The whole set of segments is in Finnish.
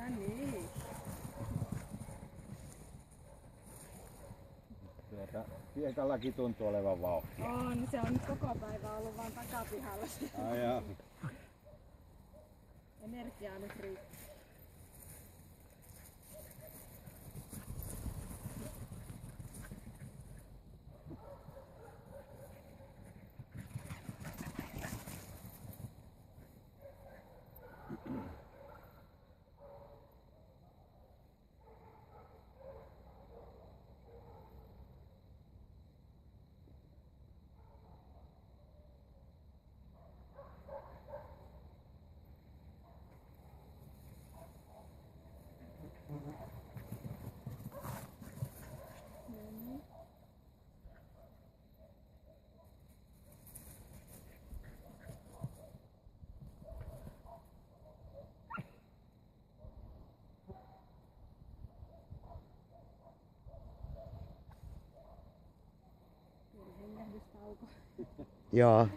niin. Piekallakin tuntuu olevan vauhtia. On, se on nyt koko päivä ollut vaan takapihalla. Ai jaa. Energiaa nyt riittää. Joo.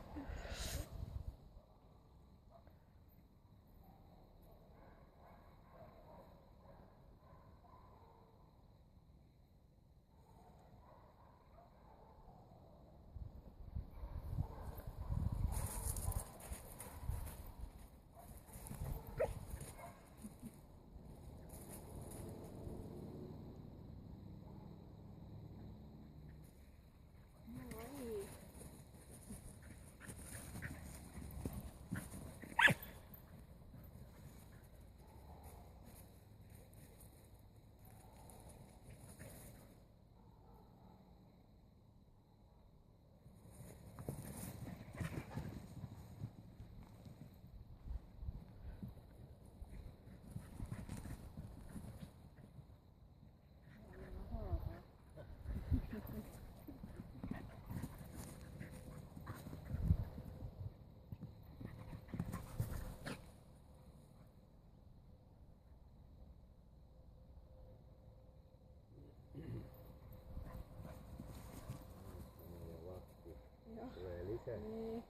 Tulee lisää. Niin.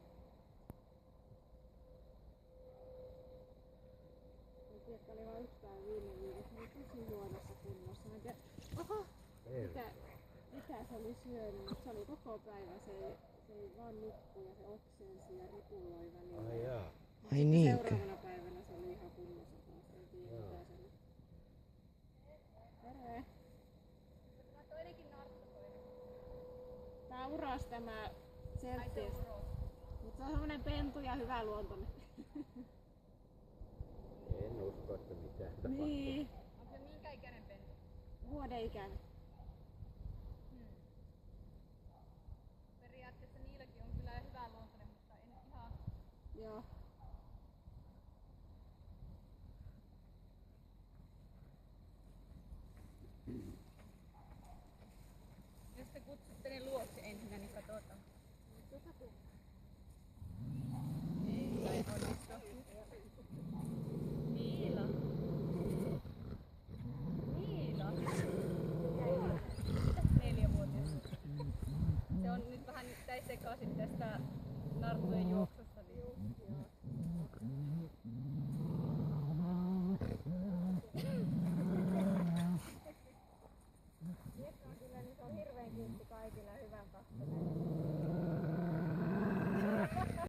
Piekka oli vain yksi päivä viime viikossa, oli tosi huonossa kunnossa. Mä en tiedä, oho, mitä se oli syönyt, mutta se oli koko päivä, se ei vaan nukkui ja se oksensi ja ripuloi välillä. Ai jaa. Ai niinkö? Seuraavana päivänä se oli ihan kunnossa taas, en tiedä mitä se oli. Terve! Tää on uros tämä Celtius. Mut se on semmonen pentu ja hyvä luontoinen. En usko, että mitään tapahtuu. Niin. Onko se minkä ikäinen pentu? Vuoden ikäinen. Periaatteessa niilläkin on kyllä hyvä luontoinen, mutta en ihan... Joo. Jos te kutsutte ne luokse ensin, niin katsotaan. Ei onnistu. Niilo. Niilo. 4-vuotias. Se on nyt vähän sekaisin tästä nartujen juoksusta.